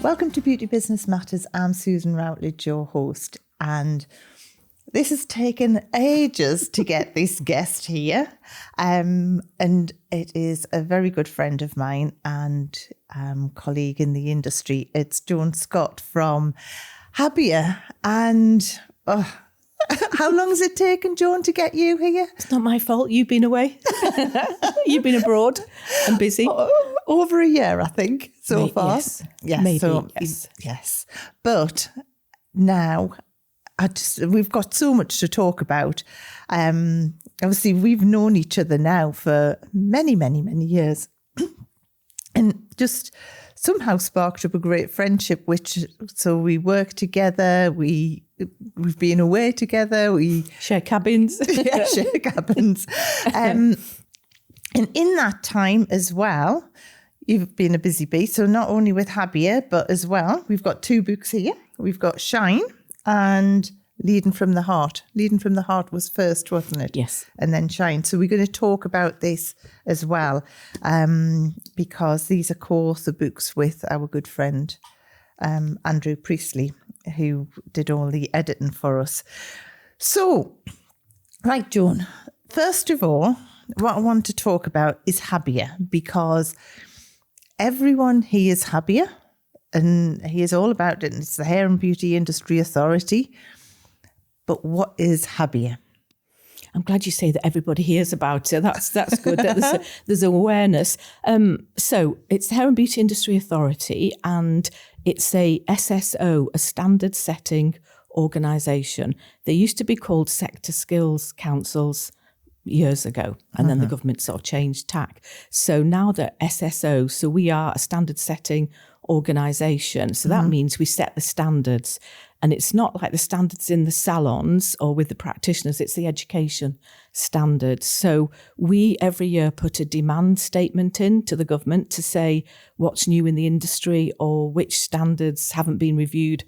Welcome to Beauty Business Matters. I'm Susan Routledge, your host, and this has taken ages to get this guest here, and it is a very good friend of mine and colleague in the industry. It's Joan Scott from Habia, and how long has it taken, Joan, to get you here? It's not my fault. You've been away. You've been abroad and busy. Over a year, I think, so far. Yes. Yes. Maybe, so, yes. But now we've got so much to talk about. Obviously, we've known each other now for many, many, many years. And just somehow sparked up a great friendship, so we work together, we've been away together, we share cabins. Yeah, share cabins. And in that time as well, you've been a busy bee. So not only with Habia, but as well, we've got two books here. We've got Shine and Leading from the Heart. Leading from the Heart was first, wasn't it? Yes. And then Shine. So we're going to talk about this as well, because these are co-author books with our good friend, Andrew Priestley, who did all the editing for us. So, right, Joan, first of all, what I want to talk about is Habia, because everyone here is Habia, and he is all about it. And it's the Hair and Beauty Industry Authority. But what is Habia? I'm glad you say that everybody hears about it. That's good. That there's awareness. So it's the Hair and Beauty Industry Authority, and it's a SSO, a standard setting organisation. They used to be called Sector Skills Councils years ago, and then the government sort of changed tack. So now they're SSO, so we are a standard setting organisation. So that means we set the standards. And it's not like the standards in the salons or with the practitioners, it's the education standards. So we every year put a demand statement in to the government to say what's new in the industry or which standards haven't been reviewed,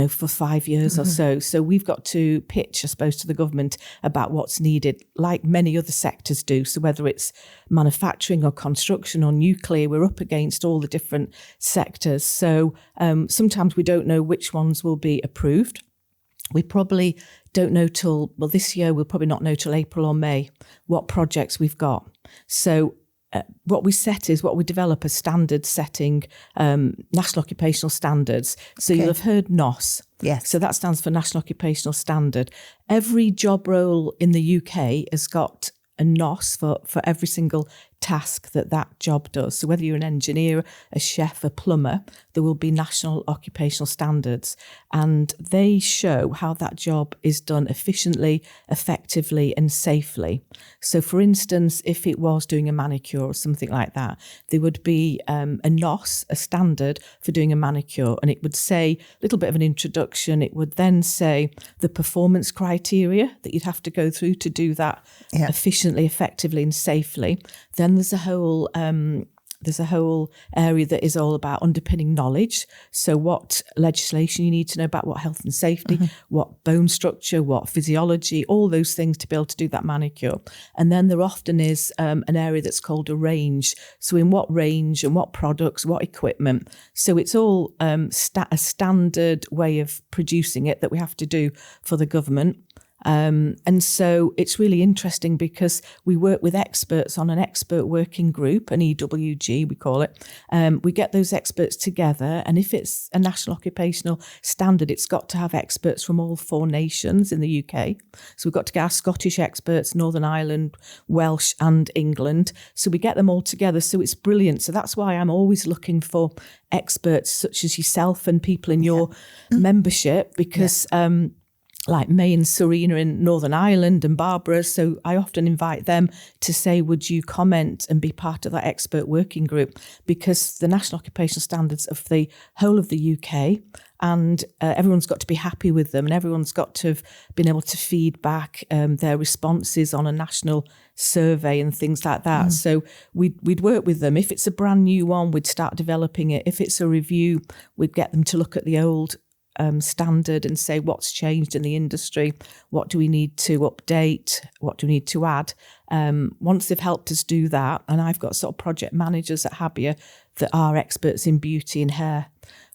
for 5 years or so. So we've got to pitch, I suppose, to the government about what's needed, like many other sectors do. So whether it's manufacturing or construction or nuclear, we're up against all the different sectors. So sometimes we don't know which ones will be approved. We probably don't know this year, we'll probably not know till April or May what projects we've got. So what we develop a standard setting, National Occupational Standards. So you'll have heard NOS. Yes. So that stands for National Occupational Standard. Every job role in the UK has got a NOS for every single task that job does. So whether you're an engineer, a chef, a plumber, there will be National Occupational Standards, and they show how that job is done efficiently, effectively and safely. So for instance, if it was doing a manicure or something like that, there would be a NOS, a standard for doing a manicure, and it would say a little bit of an introduction. It would then say the performance criteria that you'd have to go through to do that efficiently, effectively and safely. Then there's a whole area that is all about underpinning knowledge. So what legislation you need to know about, what health and safety, what bone structure, what physiology, all those things to be able to do that manicure. And then there often is an area that's called a range. So in what range and what products, what equipment. So it's all a standard way of producing it that we have to do for the government. And so it's really interesting because we work with experts on an expert working group, an EWG we call it. We get those experts together, and if it's a national occupational standard, it's got to have experts from all 4 nations in the UK. So we've got to get our Scottish experts, Northern Ireland, Welsh and England. So we get them all together. So it's brilliant. So that's why I'm always looking for experts such as yourself and people in your membership, because like May and Serena in Northern Ireland and Barbara. So I often invite them to say, would you comment and be part of that expert working group? Because the National Occupational Standards of the whole of the UK, and everyone's got to be happy with them, and everyone's got to have been able to feed back their responses on a national survey and things like that. So we'd work with them. If it's a brand new one, we'd start developing it. If it's a review, we'd get them to look at the old standard and say what's changed in the industry, what do we need to update, what do we need to add. Once they've helped us do that, and I've got sort of project managers at Habia that are experts in beauty and hair,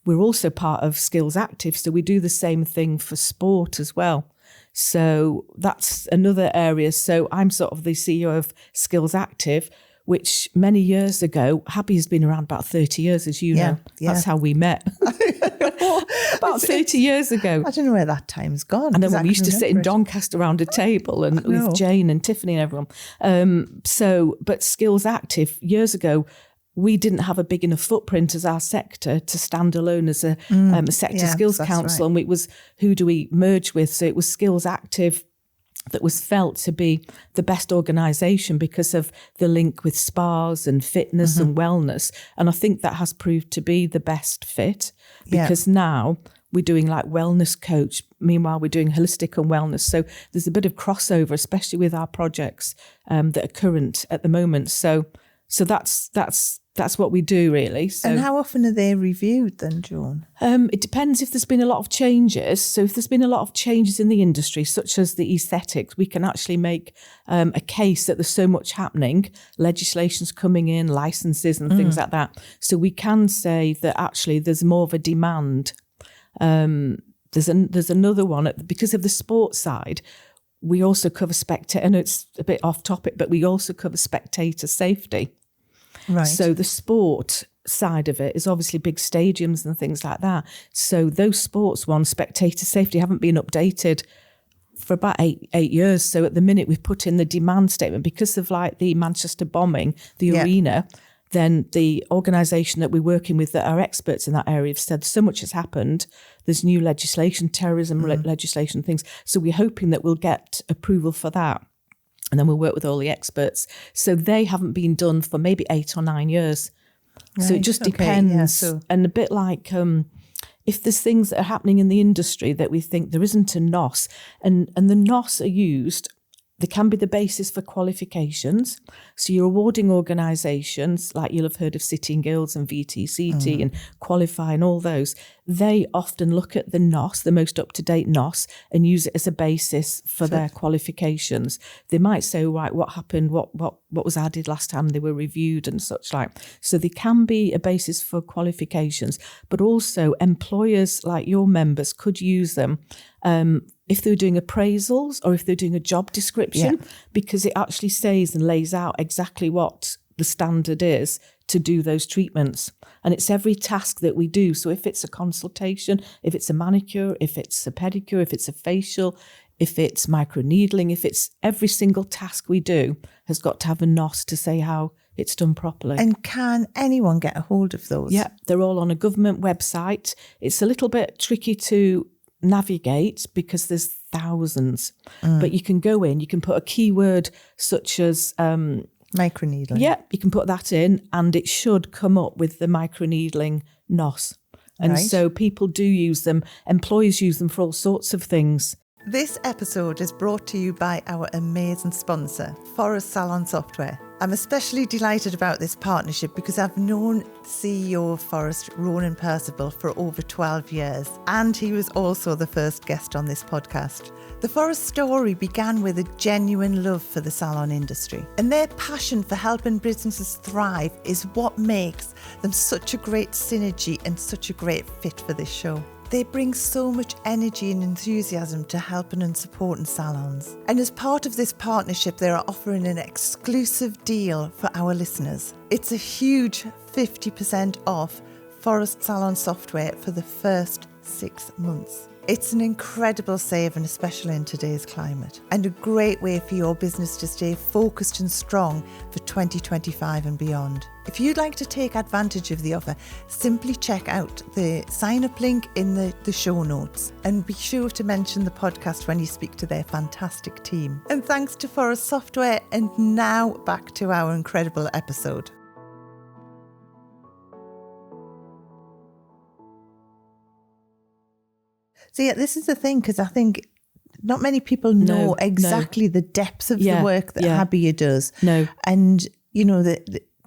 we're also part of Skills Active, so we do the same thing for sport as well. So that's another area. So I'm sort of the CEO of Skills Active, which many years ago, Habia has been around about 30 years, as you know. That's how we met. About 30 years ago. I don't know where that time's gone. And then we used to sit in Doncaster around a table and with Jane and Tiffany and everyone. But Skills Active, years ago, we didn't have a big enough footprint as our sector to stand alone as a sector skills council. Right. And it was, who do we merge with? So it was Skills Active that was felt to be the best organisation because of the link with spas and fitness and wellness. And I think that has proved to be the best fit, because now we're doing like wellness coach. Meanwhile, we're doing holistic and wellness. So there's a bit of crossover, especially with our projects that are current at the moment. So that's what we do, really. So, and how often are they reviewed then, Joan? It depends if there's been a lot of changes. So if there's been a lot of changes in the industry, such as the aesthetics, we can actually make a case that there's so much happening, legislation's coming in, licenses and things like that. So we can say that actually there's more of a demand. There's another one, because of the sports side, we also cover spectator, and it's a bit off topic, but we also cover spectator safety. Right. So the sport side of it is obviously big stadiums and things like that. So those sports ones, spectator safety, haven't been updated for about eight years. So at the minute we've put in the demand statement because of like the Manchester bombing, the arena. Then the organisation that we're working with that are experts in that area have said so much has happened. There's new legislation, terrorism legislation, things. So we're hoping that we'll get approval for that. And then we'll work with all the experts. So they haven't been done for maybe 8 or 9 years. Right. So it just depends. And a bit like if there's things that are happening in the industry that we think there isn't a NOS, and the NOS are used, they can be the basis for qualifications. So you're awarding organisations, like you'll have heard of City and Guilds and VTCT and Qualify and all those. They often look at the NOS, the most up-to-date NOS, and use it as a basis for their qualifications. They might say, right, what happened, what was added last time they were reviewed and such like. So they can be a basis for qualifications, but also employers like your members could use them if they're doing appraisals or if they're doing a job description, because it actually says and lays out exactly what the standard is to do those treatments. And it's every task that we do. So if it's a consultation, if it's a manicure, if it's a pedicure, if it's a facial, if it's microneedling, if it's every single task we do has got to have a NOS to say how it's done properly. And can anyone get a hold of those? Yeah, they're all on a government website. It's a little bit tricky to navigate because there's thousands, but you can go in, you can put a keyword such as microneedling. Yeah, you can put that in and it should come up with the microneedling NOS. And so people do use them. Employers use them for all sorts of things. This episode is brought to you by our amazing sponsor, Forest Salon Software. I'm especially delighted about this partnership because I've known the CEO of Forest, Ronan Percival, for over 12 years, and he was also the first guest on this podcast. The Forest story began with a genuine love for the salon industry, and their passion for helping businesses thrive is what makes them such a great synergy and such a great fit for this show. They bring so much energy and enthusiasm to helping and supporting salons. And as part of this partnership, they are offering an exclusive deal for our listeners. It's a huge 50% off Forest Salon software for the first 6 months. It's an incredible saving, especially in today's climate, and a great way for your business to stay focused and strong for 2025 and beyond. If you'd like to take advantage of the offer, simply check out the sign-up link in the show notes and be sure to mention the podcast when you speak to their fantastic team. And thanks to Forest Software, and now back to our incredible episode. So yeah, this is the thing, because I think not many people know exactly the depth of the work that Habia does. No. And, you know,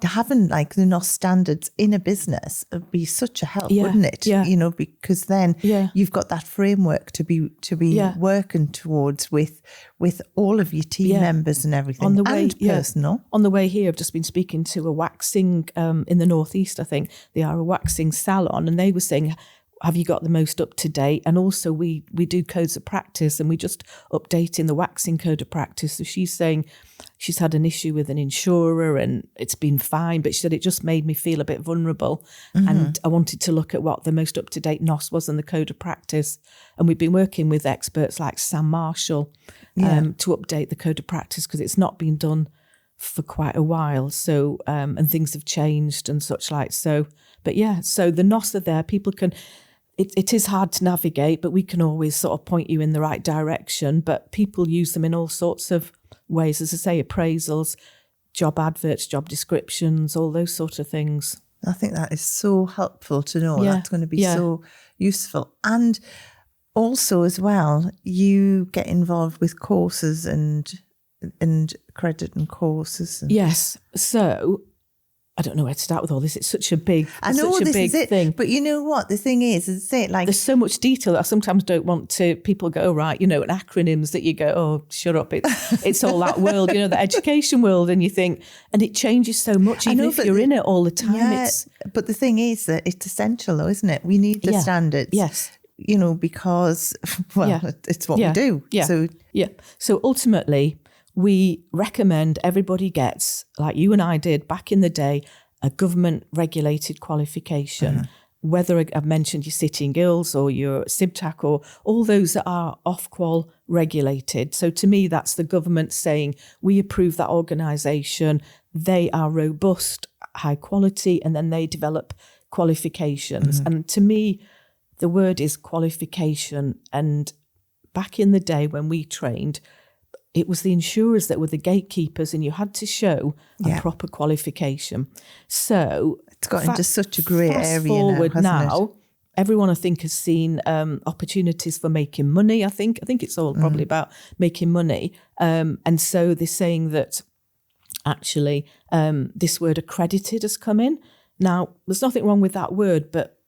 having like the NOS standards in a business would be such a help, Yeah, wouldn't it? yeah. You know, because then Yeah. you've got that framework to be Yeah. working towards with all of your team Yeah. members and everything, On the way, and yeah. personal. On the way here, I've just been speaking to a waxing in the Northeast, I think. They are a waxing salon, and they were saying, have you got the most up to date? And also we do codes of practice, and we just updating the waxing code of practice. So she's saying she's had an issue with an insurer and it's been fine, but she said it just made me feel a bit vulnerable. And I wanted to look at what the most up-to-date NOS was in the code of practice. And we've been working with experts like Sam Marshall to update the code of practice, because it's not been done for quite a while. So, and things have changed and such like. So, but yeah, so the NOS are there. People can, it is hard to navigate, but we can always sort of point you in the right direction. But people use them in all sorts of ways, as I say, appraisals, job adverts, job descriptions, all those sort of things. I think that is so helpful to know. Yeah, That's going to be yeah. so useful. And also as well, you get involved with courses and accrediting courses. And Yes. So I don't know where to start with all this. It's such a big, I know such a this big is it, thing. but you know what? The thing is it like There's so much detail that I sometimes don't want to, people go, oh, right, you know, and acronyms that you go, oh, shut up. It's all that world, you know, the education world. And you think, and it changes so much, even if you're in it all the time. Yeah, but the thing is that it's essential though, isn't it? We need the standards. Yes. You know, because, well, it's what we do. Yeah. So ultimately, we recommend everybody gets, like you and I did back in the day, a government regulated qualification, whether I've mentioned your City and Guilds or your SIBTAC or all those that are Ofqual regulated. So to me, that's the government saying, we approve that organisation, they are robust, high quality, and then they develop qualifications. And to me, the word is qualification. And back in the day when we trained, it was the insurers that were the gatekeepers, and you had to show a proper qualification. So it's got into such a grey area forward now, hasn't it? Everyone I think has seen opportunities for making money. I think it's all probably about making money. And so they're saying that actually this word accredited has come in. Now, there's nothing wrong with that word, but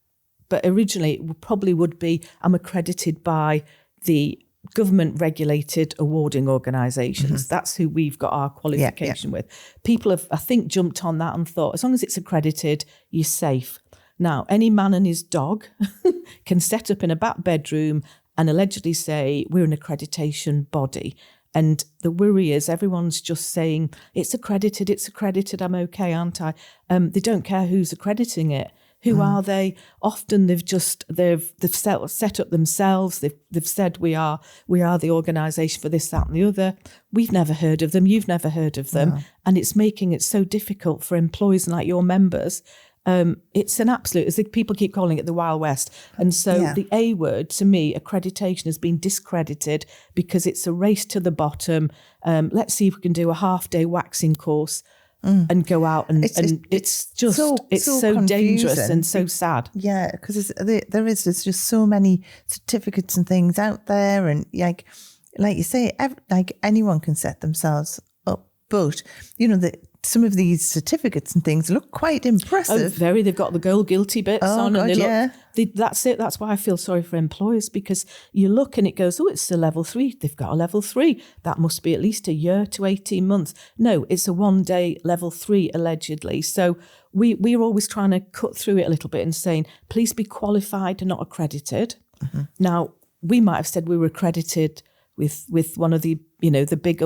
originally it probably would be, I'm accredited by the government regulated awarding organisations. That's who we've got our qualification with. People have, I think, jumped on that and thought, as long as it's accredited, you're safe. Now, any man and his dog can set up in a back bedroom and allegedly say, we're an accreditation body. And the worry is everyone's just saying, it's accredited, I'm okay, aren't I? They don't care who's accrediting it. Who are they? Often they've set up themselves. They've said we are the organisation for this, that, and the other. We've never heard of them. You've never heard of them, and it's making it so difficult for employees like your members. It's an absolute, as people keep calling it, the Wild West. And so the A word, to me, accreditation has been discredited because it's a race to the bottom. Let's see if we can do a half-day waxing course. And go out and it's just so dangerous and so sad. Yeah, because there's just so many certificates and things out there, and like you say, like anyone can set themselves up. But you know some of these certificates and things look quite impressive. Oh, very. They've got the gold guilty bits on, God, and they look. That's it. That's why I feel sorry for employers, because you look and it goes, oh, it's a level 3. They've got a level 3. That must be at least a year to 18 months. No, it's a one-day level 3 allegedly. So we're always trying to cut through it a little bit and saying, please be qualified and not accredited. Now, we might have said we were accredited with one of the big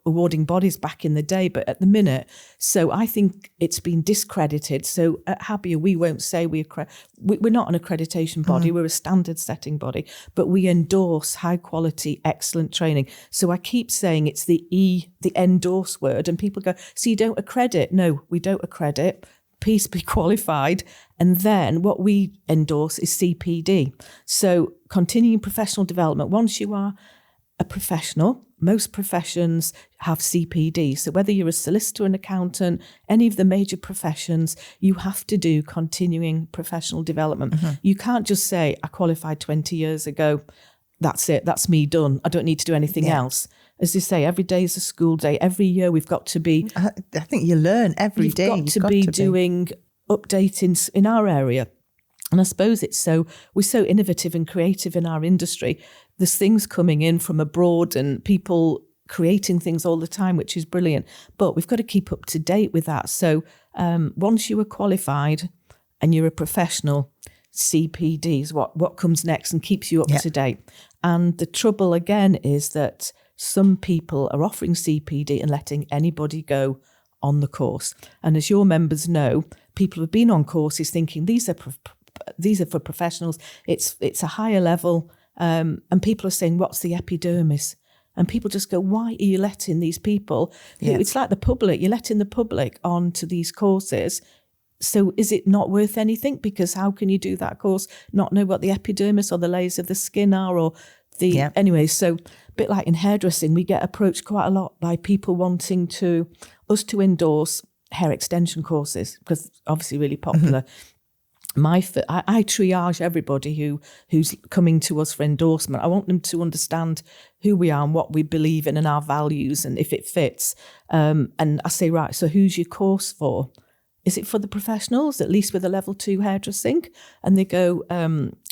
awarding bodies back in the day, but at the minute, so I think it's been discredited. So at Habia, we won't say we're not an accreditation body, we're a standard setting body, but we endorse high quality, excellent training. So I keep saying it's the endorse word, and people go, so you don't accredit? No, we don't accredit. Please be qualified. And then what we endorse is CPD. So continuing professional development. Once you are a professional, most professions have CPD. So whether you're a solicitor, an accountant, any of the major professions, you have to do continuing professional development. You can't just say, I qualified 20 years ago, that's it, that's me done, I don't need to do anything else. as they say, every day is a school day. Every year we've got to be... I think you learn every day. You've got to be doing updating in our area. And I suppose we're so innovative and creative in our industry. There's things coming in from abroad and people creating things all the time, which is brilliant. But we've got to keep up to date with that. So once you are qualified and you're a professional, CPD is what comes next and keeps you up to date. And the trouble again is that some people are offering CPD and letting anybody go on the course. And as your members know, people have been on courses thinking these are for professionals. It's a higher level, and people are saying, "What's the epidermis?" And people just go, "Why are you letting these people?" It's like the public. You're letting the public onto these courses. So is it not worth anything? Because how can you do that course, not know what the epidermis or the layers of the skin are, or anyway? So a bit like in hairdressing, we get approached quite a lot by people wanting us to endorse hair extension courses because obviously really popular. I triage everybody who's coming to us for endorsement. I want them to understand who we are and what we believe in and our values and if it fits. And I say, right, so who's your course for? Is it for the professionals, at least with a level 2 hairdressing? And they go,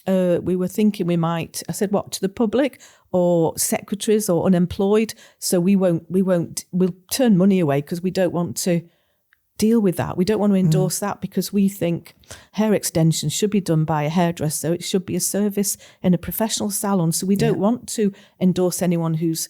we were thinking we might. I said, what, to the public or secretaries or unemployed? So we'll turn money away because we don't want to deal with that. We don't want to endorse that because we think hair extensions should be done by a hairdresser. It should be a service in a professional salon. So we don't want to endorse anyone who's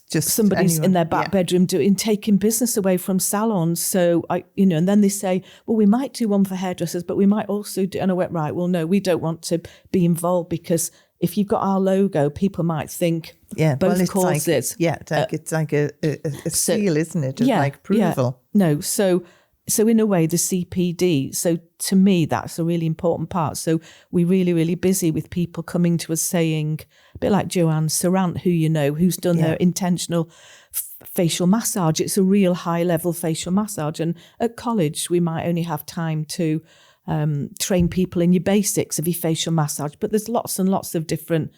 just somebody's in their back bedroom taking business away from salons. So and then they say, well, we might do one for hairdressers, but we might also do. And I went, right, well, no, we don't want to be involved because if you've got our logo, people might think both causes. It's like a seal, isn't it? Of like approval. No, so in a way, the CPD, so to me, that's a really important part. So we're really, really busy with people coming to us saying, a bit like Joanne Sarant, who you know, who's done her intentional facial massage. It's a real high-level facial massage. And at college, we might only have time to train people in your basics of your facial massage, but there's lots and lots of different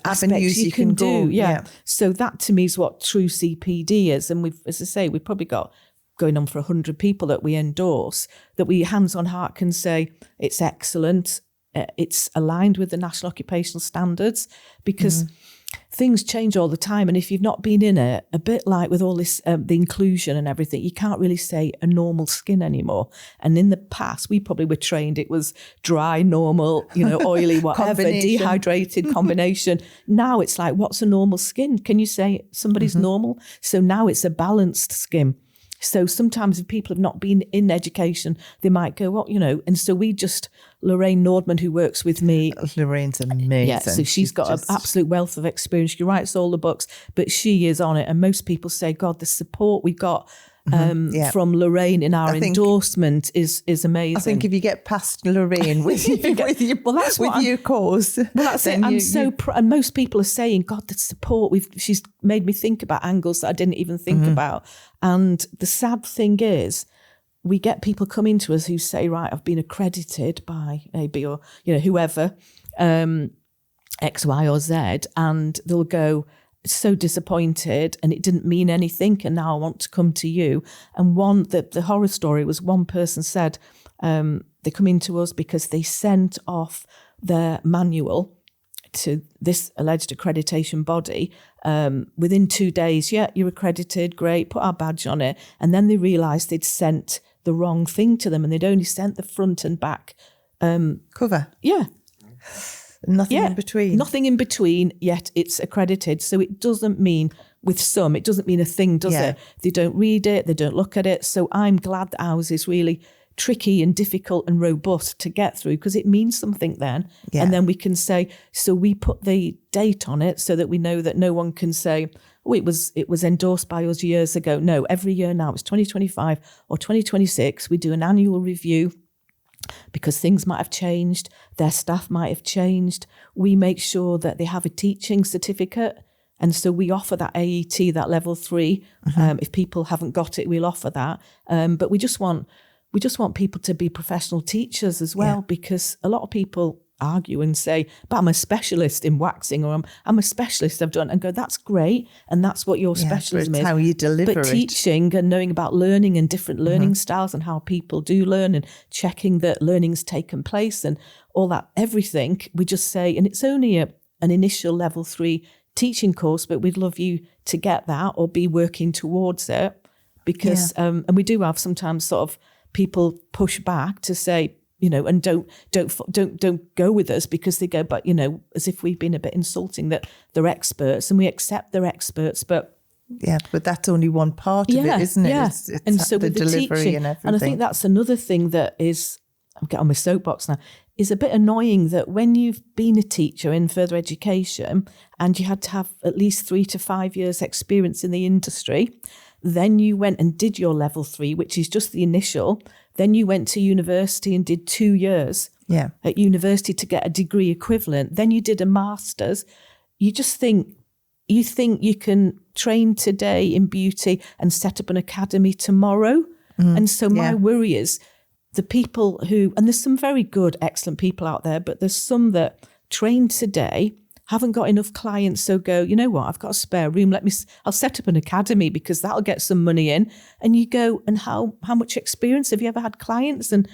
avenues you can do. go. So that to me is what true CPD is. And we've probably got going on for 100 people that we endorse, that we hands on heart can say it's excellent, it's aligned with the National Occupational Standards, because things change all the time. And if you've not been in it, a bit like with all this, the inclusion and everything, you can't really say a normal skin anymore. And in the past, we probably were trained it was dry, normal, oily, whatever, dehydrated combination. Now it's like, what's a normal skin? Can you say somebody's normal? So now it's a balanced skin. So sometimes if people have not been in education, they might go, well, and so Lorraine Nordman, who works with me. Lorraine's amazing. Yeah, so she's got an absolute wealth of experience. She writes all the books, but she is on it. And most people say, God, the support we got from Lorraine in our endorsement is amazing. I think if you get past Lorraine with your course, well, that's it. And most people are saying, God, the support she's made me think about angles that I didn't even think about. And the sad thing is, we get people coming to us who say, right, I've been accredited by AB or whoever, X, Y, or Z, and they'll go, so disappointed and it didn't mean anything and now I want to come to you. And the horror story was one person said they come into us because they sent off their manual to this alleged accreditation body within 2 days. Yeah, you're accredited, great, put our badge on it. And then they realised they'd sent the wrong thing to them and they'd only sent the front and back cover. Yeah. Nothing in between. Nothing in between, yet it's accredited. So it doesn't mean, with some, it doesn't mean a thing, does it? They don't read it, they don't look at it. So I'm glad that ours is really tricky and difficult and robust to get through because it means something then. Yeah. And then we can say, so we put the date on it so that we know that no one can say, oh, it was endorsed by us years ago. No, every year now, it's 2025 or 2026. We do an annual review. Because things might have changed, their staff might have changed. We make sure that they have a teaching certificate. And so we offer that AET, that level 3. If people haven't got it, we'll offer that. But we just want people to be professional teachers as well, because a lot of people argue and say, but I'm a specialist in waxing, or I'm a specialist, I've done, and go, that's great. And that's what your specialism is. How you deliver but it. Teaching and knowing about learning and different learning styles and how people do learn, and checking that learning's taken place and all that, everything, we just say, and it's only an initial level 3 teaching course, but we'd love you to get that or be working towards it, because and we do have sometimes sort of people push back to say, and don't go with us, because they go, but as if we've been a bit insulting that they're experts, and we accept they're experts, but but that's only one part of it, isn't it? Yeah. It's and so the with the delivery teaching, and everything. and I think that's another thing that is, I'm getting on my soapbox now, is a bit annoying, that when you've been a teacher in further education and you had to have at least 3 to 5 years experience in the industry, then you went and did your level 3, which is just the initial. Then you went to university and did 2 years at university to get a degree equivalent. Then you did a master's. You just think you can train today in beauty and set up an academy tomorrow. And so my worry is the people who, and there's some very good, excellent people out there, but there's some that train today, haven't got enough clients, so go, you know what, I've got a spare room, I'll set up an academy because that'll get some money in. And you go, and how much experience have you ever had clients? And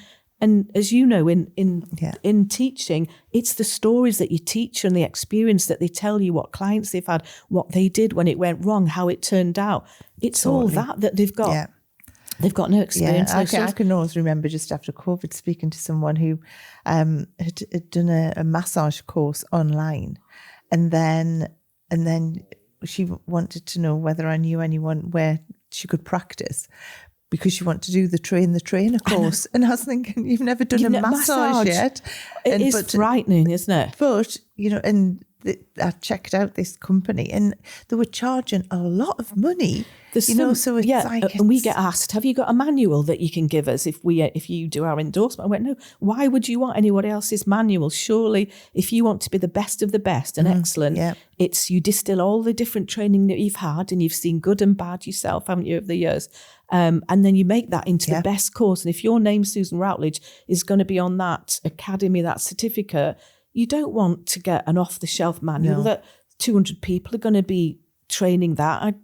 as you know, in teaching, it's the stories that you teach and the experience that they tell you, what clients they've had, what they did when it went wrong, how it turned out. It's all that they've got. Yeah. They've got no experience. Yeah, I can always remember just after COVID speaking to someone who had done a massage course online, and then she wanted to know whether I knew anyone where she could practice, because she wanted to do the train the trainer course. And I was thinking, you've never done a massage yet. It is frightening, isn't it? But, and I checked out this company and they were charging a lot of money. So it's like... And we get asked, have you got a manual that you can give us if you do our endorsement? I went, no, why would you want anyone else's manual? Surely, if you want to be the best of the best and excellent, it's you distill all the different training that you've had and you've seen good and bad yourself, haven't you, over the years? And then you make that into the best course. And if your name, Susan Routledge, is going to be on that academy, that certificate, you don't want to get an off-the-shelf manual that 200 people are going to be training that.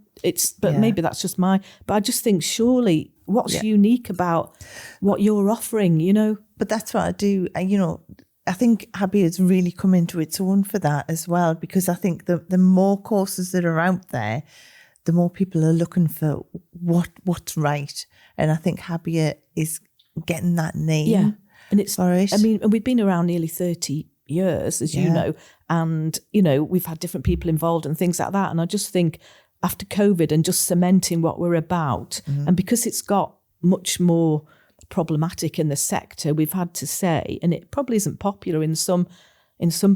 Maybe that's just but I just think, surely what's unique about what you're offering, But that's what I do. I think Habia has really come into its own for that as well, because I think the more courses that are out there, the more people are looking for what's right. And I think Habia is getting that name. Yeah. And it's for it. I mean, and we've been around nearly 30 years, as you know, and, we've had different people involved and things like that. And I just think after COVID and just cementing what we're about, and because it's got much more problematic in the sector, we've had to say, and it probably isn't popular in some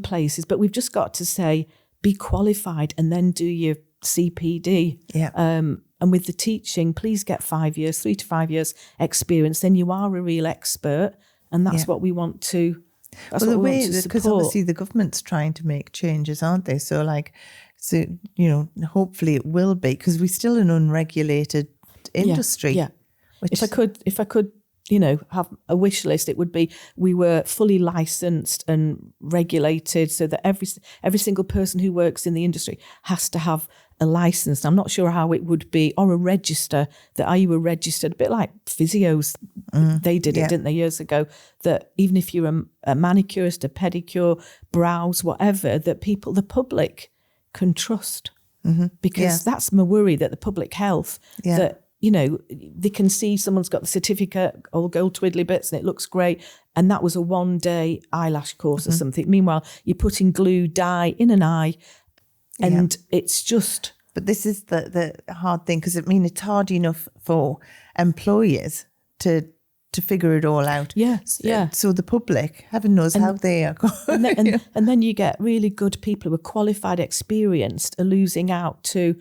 places, but we've just got to say, be qualified and then do your CPD. Yeah. And with the teaching, please get 5 years, 3 to 5 years experience. Then you are a real expert, and that's what we want to. That's what we want to support. Because obviously the government's trying to make changes, aren't they? So hopefully it will be, because we're still an unregulated industry. Yeah. If I could, have a wish list, it would be we were fully licensed and regulated, so that every single person who works in the industry has to have a license. I'm not sure how it would be, or a register, that you were registered, a bit like physios. They did it, didn't they, years ago, that even if you're a manicurist, a pedicure, brows, whatever, that the public can trust. Because that's my worry, that the public health, that, they can see someone's got the certificate, all gold twiddly bits, and it looks great. And that was a 1-day eyelash course or something. Meanwhile, you're putting glue, dye in an eye, and it's just... But this is the hard thing, because it's hard enough for employers to figure it all out. So the public, heaven knows how they are going. And then you get really good people who are qualified, experienced, are losing out to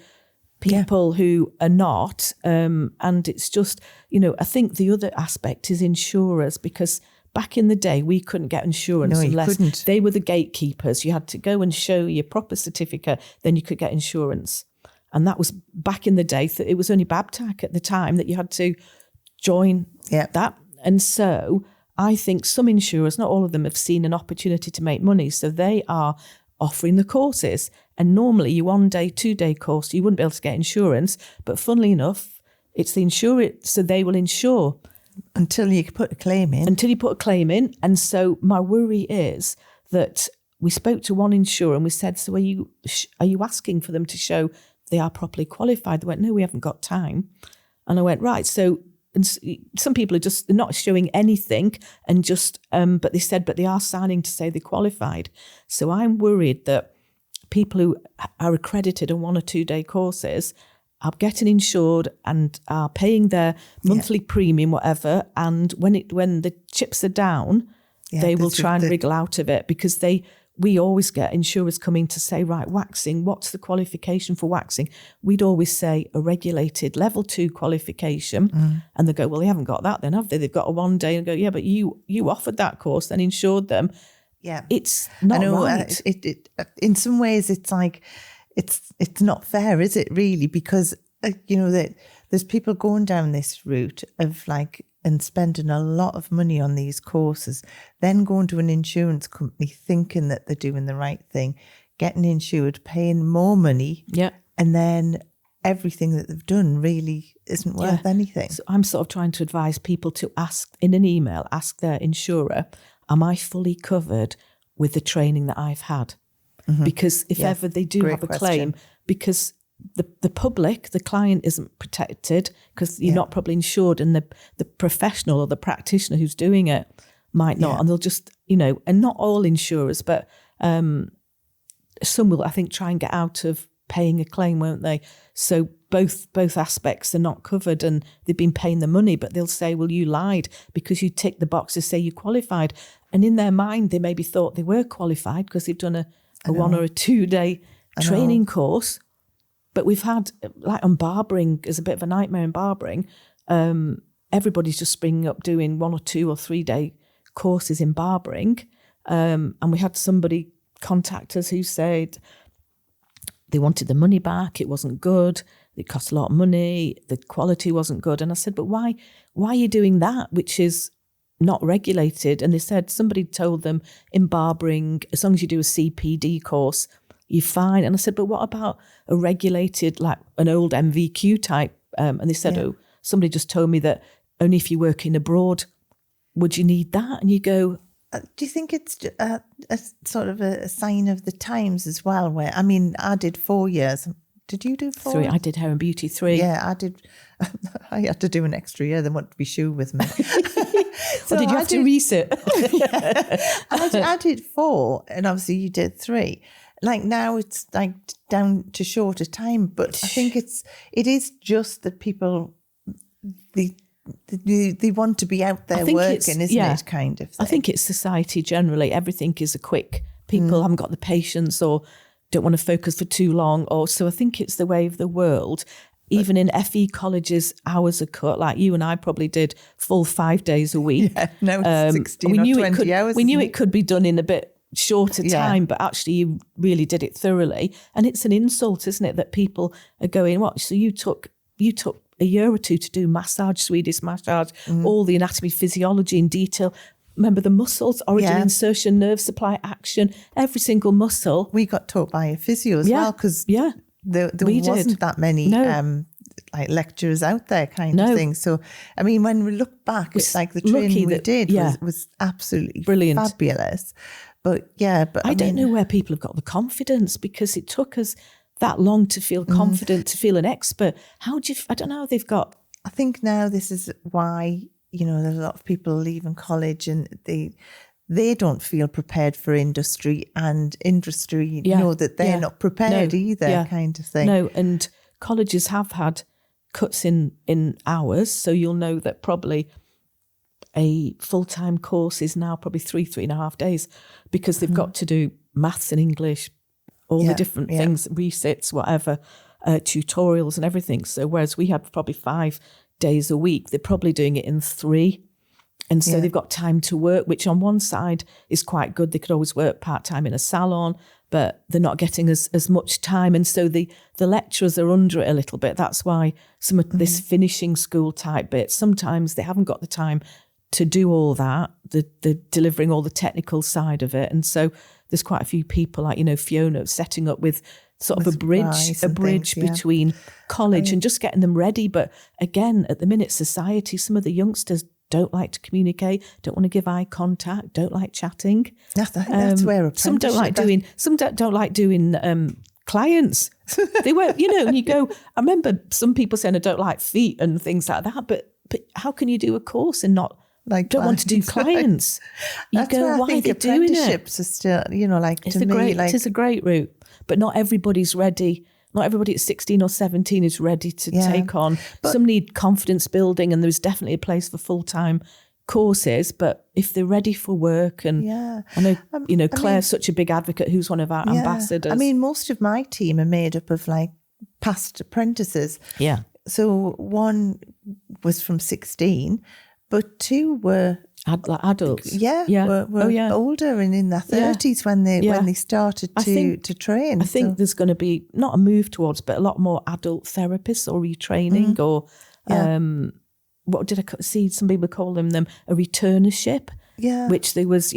people who are not. And it's just, I think the other aspect is insurers, because back in the day, we couldn't get insurance unless they were the gatekeepers. You had to go and show your proper certificate, then you could get insurance. And that was back in the day. It was only Babtac at the time that you had to join that. And so I think some insurers, not all of them, have seen an opportunity to make money. So they are offering the courses. And normally you 1 day, 2 day course, you wouldn't be able to get insurance. But funnily enough, it's the insurer, so they will insure. Until you put a claim in. Until you put a claim in. And so my worry is that we spoke to one insurer and we said, so are you asking for them to show they are properly qualified? They went, no, we haven't got time. And I went, right. So and some people are just not showing anything and just, but they said, but they are signing to say they're qualified. So I'm worried that people who are accredited on 1 or 2 day courses are getting insured and are paying their monthly premium, whatever. And when the chips are down, they will try and wriggle out of it, because we always get insurers coming to say, right, waxing, what's the qualification for waxing? We'd always say a regulated level 2 qualification. And they go, well, they haven't got that then, have they? They've got a 1 day, and go, yeah, but you offered that course, then insured them. Yeah. It's not right. It in some ways, it's like, it's not fair, is it really? Because, that there's people going down this route of and spending a lot of money on these courses, then going to an insurance company thinking that they're doing the right thing, getting insured, paying more money. Yeah. And then everything that they've done really isn't worth anything. So I'm sort of trying to advise people to ask in an email, ask their insurer, am I fully covered with the training that I've had? Because if ever they do have a claim, because the public, the client isn't protected because you're not probably insured, and the professional or the practitioner who's doing it might not. And they'll just, and not all insurers, but some will, I think, try and get out of paying a claim, won't they? So both aspects are not covered, and they've been paying the money, but they'll say, well, you lied because you ticked the box to say you qualified. And in their mind, they maybe thought they were qualified because they've done a 1 or a 2 day training course. But we've had, on barbering, is a bit of a nightmare in barbering. Everybody's just springing up doing 1 or 2 or 3 day courses in barbering. And we had somebody contact us who said they wanted the money back. It wasn't good. It cost a lot of money. The quality wasn't good. And I said, but why are you doing that, which is not regulated? And they said somebody told them in barbering, as long as you do a CPD course, you're fine. And I said, but what about a regulated, like an old MVQ type? And they said, somebody just told me that only if you're working abroad would you need that. And you go, do you think it's a sort of a sign of the times as well? Where, I did 4 years. Did you do 4? 3. I did hair and beauty 3. Yeah, I did. I had to do an extra year. They wanted to be sure with me. So did you have to resit? I did 4, and obviously you did 3. Now it's down to shorter time, but I think it is just that people they want to be out there working, isn't it? Kind of thing. I think it's society generally. Everything is a quick. People haven't got the patience or don't want to focus for too long, so I think it's the way of the world. Even in FE colleges, hours are cut. Like you and I probably did full 5 days a week. Yeah, now it's 16 or 20 hours. We knew it could be done in a bit shorter time, but actually you really did it thoroughly. And it's an insult, isn't it, that people are going, what? So you took a year or 2 to do massage, Swedish massage, all the anatomy, physiology in detail. Remember the muscles, origin, insertion, nerve supply, action, every single muscle. We got taught by a physio as well, because there wasn't that many lecturers out there kind of thing. So, when we look back, it's like the training we did was absolutely brilliant, fabulous. But I don't know where people have got the confidence, because it took us that long to feel confident, to feel an expert. I don't know, they've got... I think now this is why, there's a lot of people leaving college and they don't feel prepared for industry, and industry know that they're not prepared either, kind of thing. No, and colleges have had cuts in hours, so you'll know that probably a full-time course is now probably 3.5 days, because they've got to do maths and English, all the different things, resits, whatever, tutorials and everything. So whereas we had probably 5 days a week, they're probably doing it in 3. And so they've got time to work, which on one side is quite good. They could always work part-time in a salon, but they're not getting as much time. And so the lecturers are under it a little bit. That's why some of this finishing school type bit, sometimes they haven't got the time to do all that, the delivering all the technical side of it. And so there's quite a few people like, Fiona setting up with sort of a bridge between college and just getting them ready. But again, at the minute, society, some of the youngsters don't like to communicate, don't want to give eye contact, don't like chatting. That's where some don't like doing clients. They won't, and you go, I remember some people saying I don't like feet and things like that, but how can you do a course and not don't want to do clients? You go, why are they doing it? Apprenticeships are still, it is a great route, but not everybody's ready. Not everybody at 16 or 17 is ready to take on. Some need confidence building, and there's definitely a place for full-time courses. But if they're ready for work, and I know, Claire's such a big advocate, who's one of our ambassadors. I mean, most of my team are made up of like past apprentices. Yeah. So one was from 16, but two were adults. Were older and in their 30s when they started to train. I think there's going to be not a move towards, but a lot more adult therapists or retraining or what did I see? Some people call them a returnership. Yeah, which there was,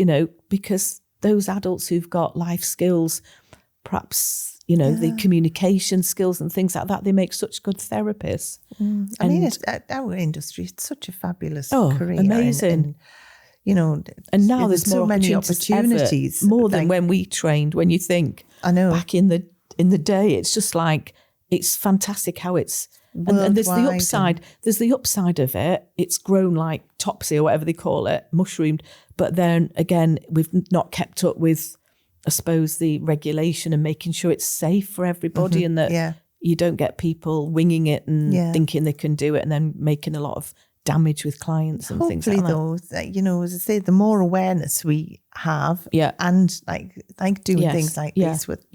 because those adults who've got life skills, perhaps. The communication skills and things like that, they make such good therapists. I mean, our industry, it's such a fabulous career. Amazing. And now there's so many opportunities. More than when we trained, when you think. I know. Back in the day, it's just like, it's fantastic how it's, and there's the upside. There's the upside of it. It's grown like topsy or whatever they call it, mushroomed. But then again, we've not kept up with, I suppose, the regulation and making sure it's safe for everybody and that you don't get people winging it and thinking they can do it and then making a lot of damage with clients and things like that. Hopefully, though, as I say, the more awareness we have and like doing things like this with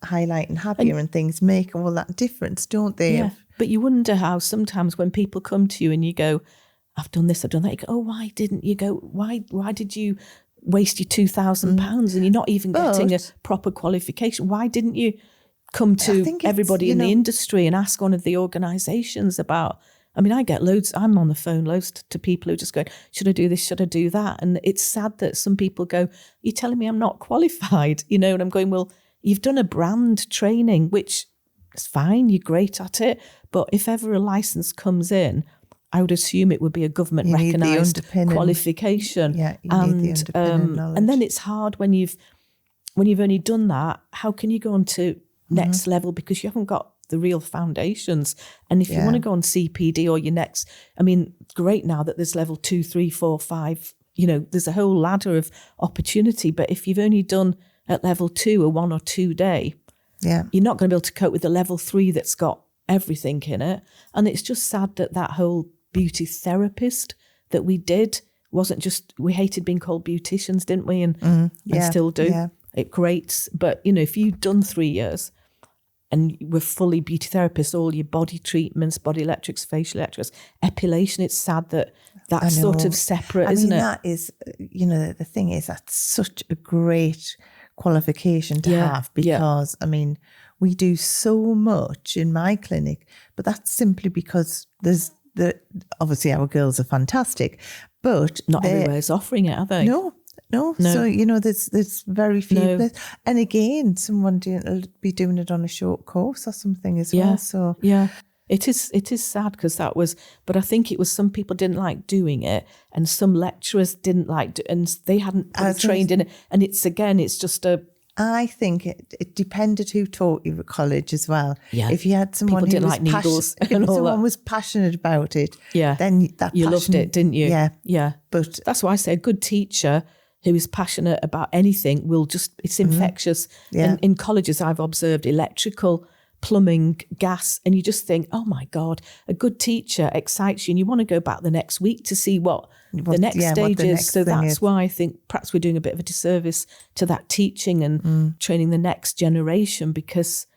highlighting Habia and things make all that difference, don't they? Yeah. But you wonder how sometimes when people come to you and you go, I've done this, I've done that, you go, oh, why didn't you go? Why did you waste your £2,000 and you're not even getting a proper qualification? Why didn't you come to everybody in the industry and ask one of the organisations about? I mean, I get loads, I'm on the phone loads to people who just go, should I do this, should I do that? And it's sad that some people go, you're telling me I'm not qualified, and I'm going, well, you've done a brand training, which is fine, you're great at it, but if ever a licence comes in, I would assume it would be a government recognised qualification. Yeah, you need the underpinning knowledge. And then it's hard when you've only done that. How can you go on to next level because you haven't got the real foundations? And if you want to go on CPD or your next, I mean, great now that there's level 2, 3, 4, 5. There's a whole ladder of opportunity. But if you've only done at level 2 a 1 or 2 day, you're not going to be able to cope with the level 3 that's got everything in it. And it's just sad that whole beauty therapist that we did wasn't just, we hated being called beauticians, didn't we? And still do. Yeah. It grates. But, if you've done 3 years and we're fully beauty therapists, all your body treatments, body electrics, facial electrics, epilation, it's sad that's sort of separate, isn't it? That is, the thing is, that's such a great qualification to have because, I mean, we do so much in my clinic, but that's simply because obviously our girls are fantastic, but not everywhere's offering it, are they? No. So there's very few. And again, someone will be doing it on a short course or something as well. So it is sad because that was. But I think it was some people didn't like doing it, and some lecturers didn't like, and they hadn't been trained in it. And it's just a. I think it depended who taught you at college as well. Yeah. If you had someone who was needles if someone was passionate about it, then you loved it, didn't you? Yeah. Yeah. But that's why I say a good teacher who is passionate about anything will just, it's infectious. Yeah. In colleges, I've observed electrical, plumbing, gas, and you just think, oh my God, a good teacher excites you and you want to go back the next week to see what the next stage is. So that's why I think perhaps we're doing a bit of a disservice to that teaching and training the next generation, because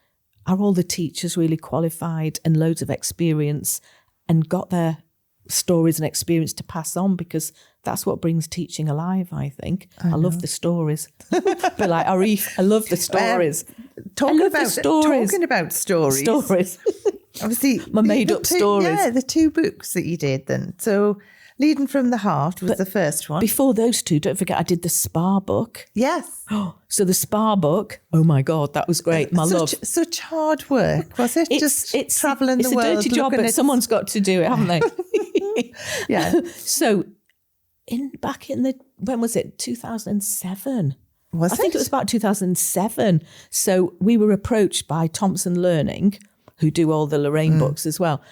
are all the teachers really qualified and loads of experience and got their stories and experience to pass on? Because that's what brings teaching alive, I think. I love the stories. But like Arif, I love the stories. Talking about stories. Stories. obviously my made-up stories. Yeah, the 2 books that you did then. So Leading from the Heart was the first one. Before those 2, don't forget I did the spa book. Yes. So the spa book, oh my God, that was great. My love. Such hard work, was it? It's travelling the world. It's a dirty job, but someone's got to do it, haven't they? Yeah. So back in when was it? 2007. I think it was about 2007. So we were approached by Thompson Learning, who do all the Lorraine books as well,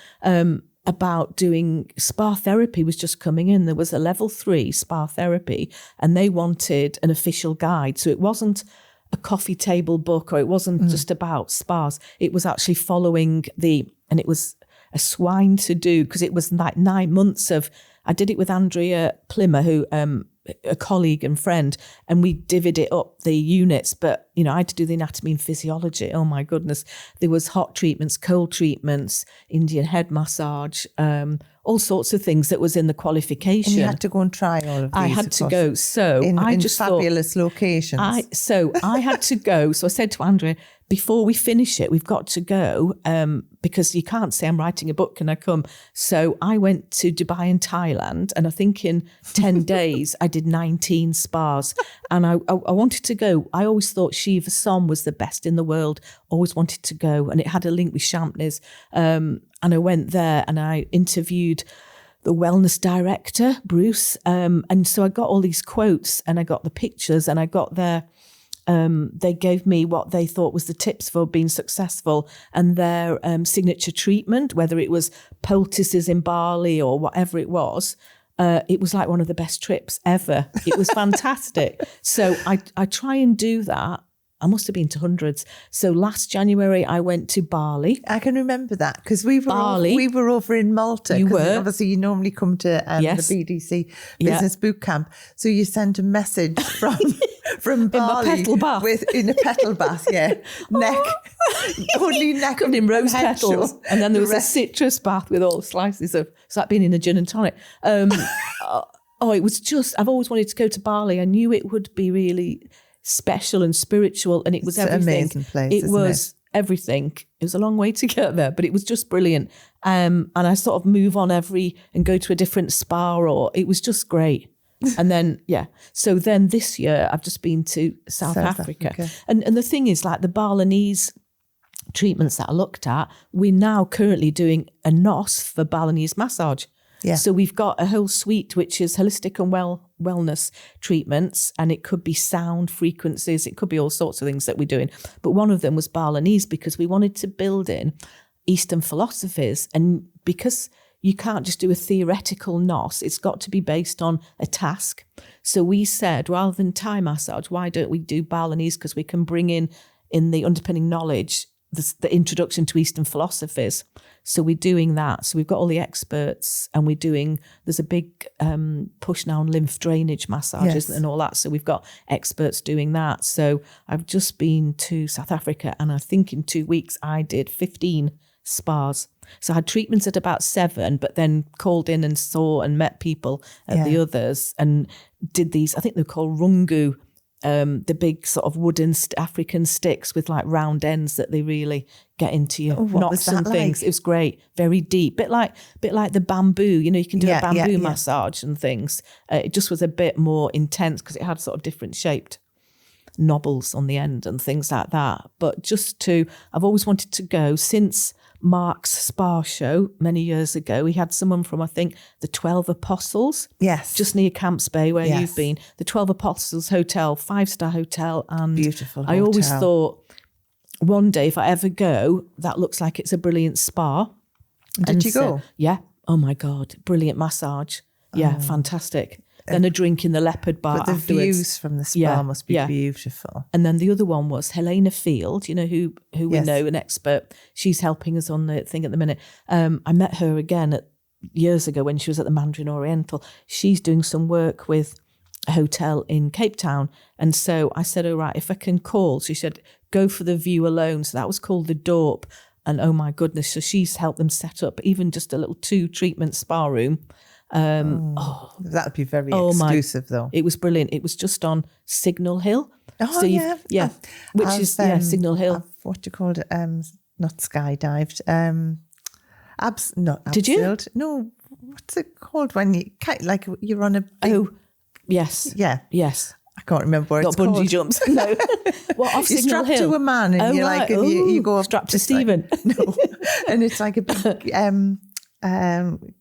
about doing spa therapy was just coming in. There was a level 3 spa therapy and they wanted an official guide. So it wasn't a coffee table book or it wasn't just about spas. It was actually following and it was a swine to do because it was like 9 months I did it with Andrea Plimmer, who, a colleague and friend, and we divvied it up, the units, but I had to do the anatomy and physiology. Oh my goodness. There was hot treatments, cold treatments, Indian head massage, all sorts of things that was in the qualification. And you had to go and try all of these. I had to go. So in just fabulous locations. I had to go. So I said to Andrea, before we finish it, we've got to go because you can't say I'm writing a book, can I come? So I went to Dubai and Thailand, and I think in 10 days I did 19 spas, and I wanted to go. I always thought Shiva Som was the best in the world, always wanted to go, and it had a link with Champneys. And I went there and I interviewed the wellness director, Bruce. And so I got all these quotes and I got the pictures and I got they gave me what they thought was the tips for being successful and their signature treatment, whether it was poultices in Bali or whatever it was. It was like one of the best trips ever. It was fantastic. So I try and do that. I must have been to hundreds. So last January, I went to Bali. I can remember that because we were over in Malta. You were? Obviously, you normally come to Yes. the BDC Business Boot Camp. So you sent a message from Bali. In my petal bath. In a petal bath, yeah. Only neck Covered in rose head petals. show. And then there was a citrus bath with all slices of, it's like being in a gin and tonic. It was just, I've always wanted to go to Bali. I knew it would be really special and spiritual, and it was everything. It's an amazing place, it was everything. It was a long way to get there, but it was just brilliant. And I sort of move on and go to a different spa, or it was just great. And then, so then this year I've just been to South Africa. And the thing is, like the Balinese treatments that I looked at, we're now currently doing a NOS for Balinese massage. Yeah. So we've got a whole suite, which is holistic and wellness treatments, and it could be sound frequencies. It could be all sorts of things that we're doing. But one of them was Balinese because we wanted to build in Eastern philosophies. And because you can't just do a theoretical NOS, it's got to be based on a task. So we said, rather than Thai massage, why don't we do Balinese? Because we can bring in the underpinning knowledge, the introduction to Eastern philosophies. So we're doing that. So we've got all the experts and there's a big push now on lymph drainage massages and all that. So we've got experts doing that. So I've just been to South Africa and I think in 2 weeks I did 15 spas. So I had treatments at about 7, but then called in and saw and met people at the others and did these, I think they're called rungu, the big sort of wooden African sticks with like round ends that they really get into your knots and things. Like? It was great, very deep, bit like the bamboo. You can do a bamboo massage and things. It just was a bit more intense because it had sort of different shaped knobbles on the end and things like that. But I've always wanted to go since Mark's spa show many years ago. We had someone from, I think, the 12 Apostles. Yes. Just near Camps Bay where you've been. The 12 Apostles Hotel, 5-star hotel. And beautiful I always thought one day if I ever go, that looks like it's a brilliant spa. Did you go? Yeah. Oh my God. Brilliant massage. Yeah. Fantastic. Then a drink in the leopard bar afterwards. But the views from the spa must be beautiful. And then the other one was Helena Field, who we know, an expert. She's helping us on the thing at the minute. I met her again years ago when she was at the Mandarin Oriental. She's doing some work with a hotel in Cape Town. And so I said, all right, if I can call. She said, go for the view alone. So that was called the Dorp. And oh my goodness, so she's helped them set up even just a little 2-treatment spa room. That would be very exclusive, though. It was brilliant. It was just on Signal Hill. Which is Signal Hill. What do you call it? Not skydived. Not Did you? abseiled. No, what's it called when like you're on a big, yes. Yeah. Yes. I can't remember what Not it's called. bungee jumps. No. What, off You're Signal strapped Hill? to a man and you're like, and you go up. strapped to it's like- Stephen. no. And it's like a big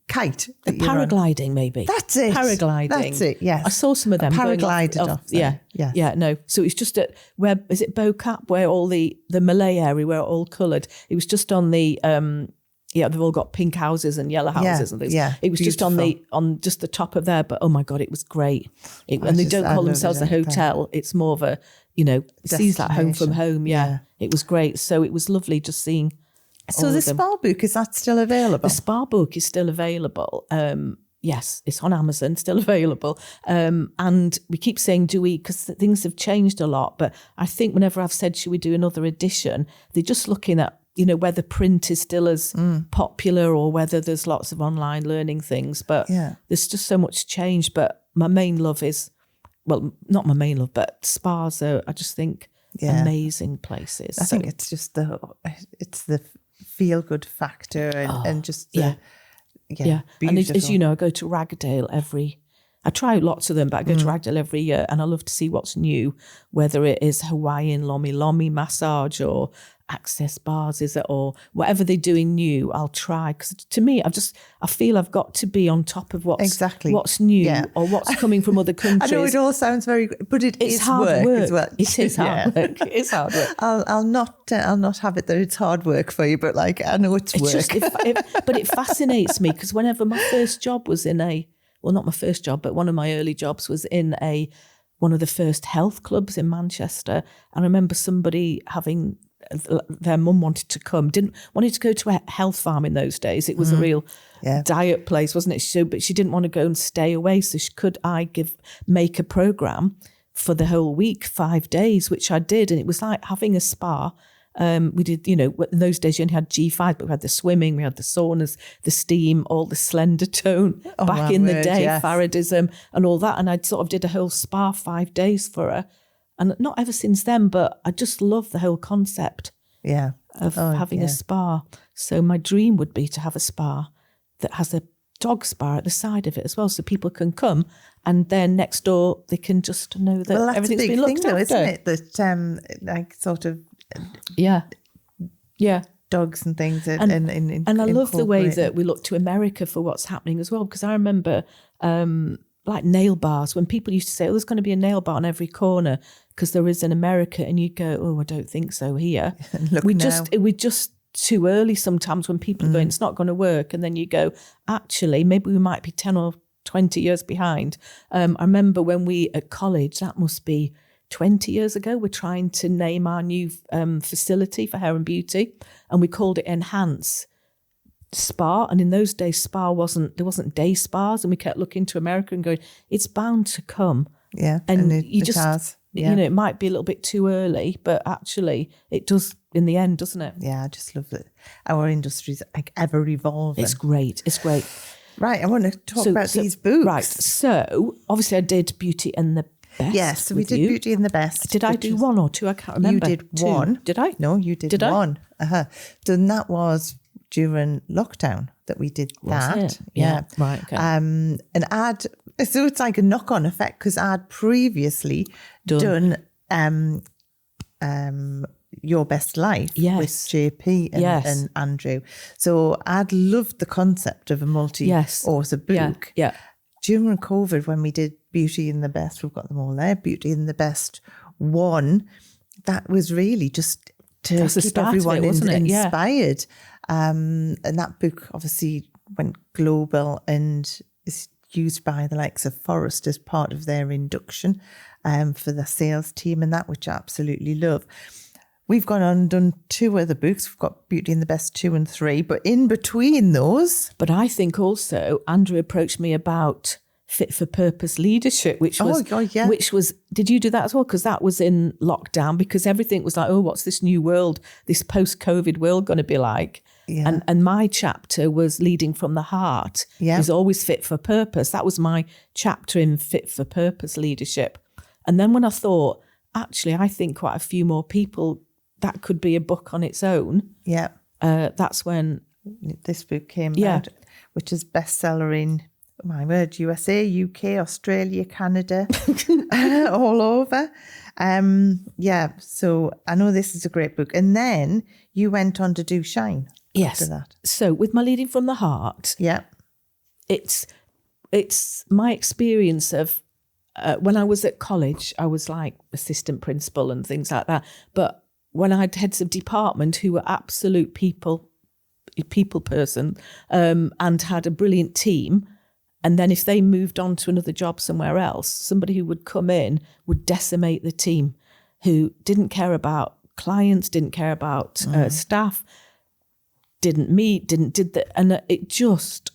kite. that you're on. Paragliding, maybe. That's it. Paragliding. That's it, yes. I saw some of them. going Paraglided off yeah. there, yes. Yeah, no. So it's just at, where, is it Bocap, where all the Malay area, where all coloured. It was just on the, they've all got pink houses and yellow houses and things. Yeah, it was just on just the top of there, but oh my God, it was great. And they don't call themselves a hotel. It's more of a, it seems like home from home. Yeah. It was great. So it was lovely just seeing. So the spa book, is that still available? The spa book is still available. Yes, it's on Amazon, still available. And we keep saying, because things have changed a lot. But I think whenever I've said, should we do another edition, they're just looking at, whether print is still as popular or whether there's lots of online learning things. But there's just so much change. But my main love is, well, not my main love, but spas are, I just think, amazing places. I think it's just the feel good factor and just the, and as you know, I go to Ragdale I try lots of them, but I go to Ragdale every year, and I love to see what's new, whether it is Hawaiian Lomi massage or access bars, or whatever they're doing new, I'll try. Because to me, I feel I've got to be on top of what's new or what's coming from other countries. I know it all sounds very, but it's hard work as well. It is hard work. It's hard work. I'll not have it that it's hard work for you, but like I know it's work. Just, but it fascinates me because whenever my first job was not my first job, but one of my early jobs was in one of the first health clubs in Manchester. And I remember somebody having, their mum wanted to go to a health farm in those days. It was a real diet place, wasn't it? But she didn't want to go and stay away. So could I make a program for the whole week, 5 days, which I did. And it was like having a spa. We did, in those days you only had G5, but we had the swimming, we had the saunas, the steam, all the slender tone back in the day, Faradism and all that. And I sort of did a whole spa 5 days for her. And not ever since then, but I just love the whole concept of having a spa. So my dream would be to have a spa that has a dog spa at the side of it as well, so people can come and then next door they can just know that everything's been looked after. Isn't it? That like sort of dogs and things and I love the way that we look to America for what's happening as well, because I remember like nail bars, when people used to say, there's going to be a nail bar on every corner because there is in America, and you'd go, I don't think so here. We just too early sometimes when people are going, it's not going to work, and then you go, actually maybe we might be 10 or 20 years behind. I remember when we at college, that must be 20 years ago, we're trying to name our new facility for hair and beauty, and we called it Enhance Spa. And in those days, there wasn't day spas, and we kept looking to America and going, it's bound to come. And it might be a little bit too early, but actually it does in the end, doesn't it? I just love that our industry's like ever evolving. It's great. Right, I want to talk about these books. Right, so obviously I did Beauty and the Best. Yes, so we did Beauty and the Best. Did I do one or two? I can't remember. You did one. Did I? No, you did one. So that was during lockdown that we did that. Was it? Yeah. Right. Okay. And so it's like a knock-on effect, because I'd previously done Your Best Life with JP and Andrew. So I'd loved the concept of a multi-author book. Yeah. During COVID, when we did Beauty and the Best, we've got them all there, Beauty and the Best 1, that was really just to keep everyone inspired. And that book obviously went global and is used by the likes of Forrest as part of their induction for the sales team and that, which I absolutely love. We've gone on and done 2 other books. We've got Beauty and the Best 2 and 3, but in between those... But I think also Andrew approached me about fit for purpose leadership, which was, did you do that as well? Because that was in lockdown, because everything was like, what's this new world, this post-COVID world going to be like? Yeah. And my chapter was Leading from the Heart. Yeah. It was always fit for purpose. That was my chapter in fit for purpose leadership. And then when I thought, actually, I think quite a few more people, that could be a book on its own. Yeah. That's when this book came out, which is bestseller in, oh my word, USA, UK, Australia, Canada, all over. So I know this is a great book. And then you went on to do Shine. Yes. After that. So with my Leading from the Heart, it's my experience of when I was at college, I was like assistant principal and things like that. But when I had heads of department who were absolute people person and had a brilliant team, and then if they moved on to another job somewhere else, somebody who would come in would decimate the team, who didn't care about clients, didn't care about staff, didn't meet, and it just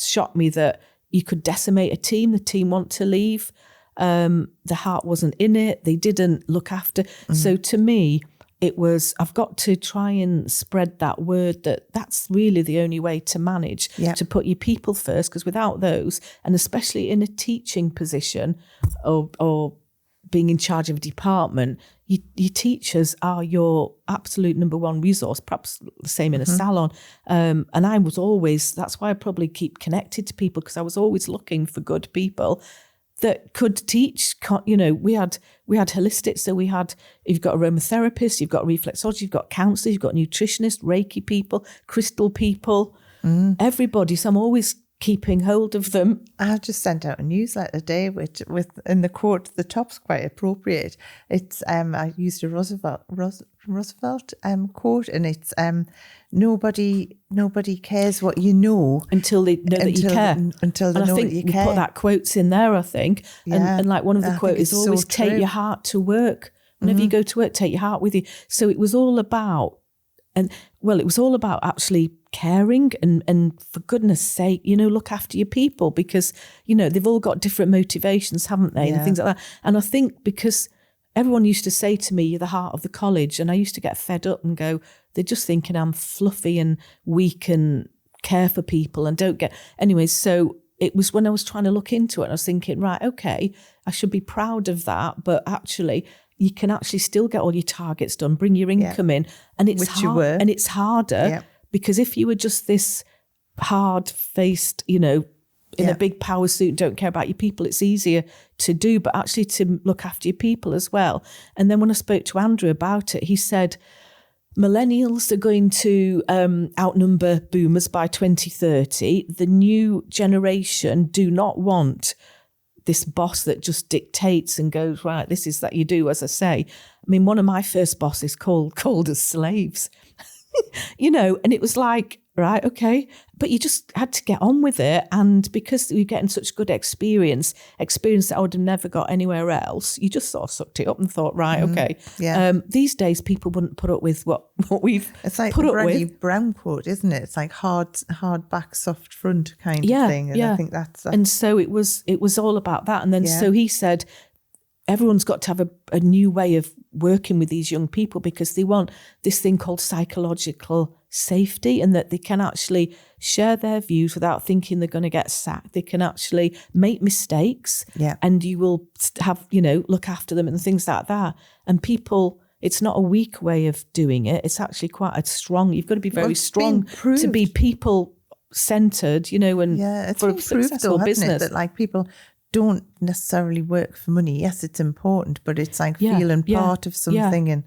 shocked me that you could decimate a team. The team want to leave. The heart wasn't in it. They didn't look after. So to me, it was, I've got to try and spread that word that that's really the only way to manage, to put your people first, because without those, and especially in a teaching position or being in charge of a department, your teachers are your absolute number one resource, perhaps the same in a salon. And I was always, that's why I probably keep connected to people, because I was always looking for good people that could teach. You know, we had holistic, so you've got aromatherapist, you've got reflexology, you've got counsellors, you've got nutritionists, Reiki people, crystal people, everybody. So I'm always keeping hold of them. I just sent out a newsletter today, which in the quote at the top's quite appropriate. It's I used a Roosevelt quote, and it's nobody cares what you know until they know that you care. Until they know that you care. Put that quotes in there, I think. And like one of the quotes is always take your heart to work. Whenever you go to work, take your heart with you. So it was all about, actually caring and for goodness sake, look after your people, because, they've all got different motivations, haven't they? And things like that. And I think because everyone used to say to me, you're the heart of the college. And I used to get fed up and go, they're just thinking I'm fluffy and weak and care for people and don't get... Anyways, so it was when I was trying to look into it, I was thinking, right, okay, I should be proud of that. But actually, you can actually still get all your targets done, bring your income in. And it's hard, and it's harder because if you were just this hard-faced, in a big power suit, don't care about your people, it's easier to do, but actually to look after your people as well. And then when I spoke to Andrew about it, he said, millennials are going to outnumber boomers by 2030. The new generation do not want this boss that just dictates and goes, right, this is that you do, as I say. I mean, one of my first bosses called us slaves, and it was like, right, okay. But you just had to get on with it. And because you're getting such good experience that I would have never got anywhere else, you just sort of sucked it up and thought, right, okay. Yeah. These days, people wouldn't put up with what we've It's like put the up Brené with. Brown quote, isn't it? It's like hard back, soft front kind of thing. And I think that's... And so it was all about that. And then so he said, everyone's got to have a new way of working with these young people, because they want this thing called psychological safety, and that they can actually share their views without thinking they're going to get sacked. They can actually make mistakes, and you will have, look after them and things like that. And people, it's not a weak way of doing it. It's actually quite a strong, you've got to be very strong to be people centered, and for a successful business. That like people don't necessarily work for money. Yes, it's important, but it's like feeling part of something.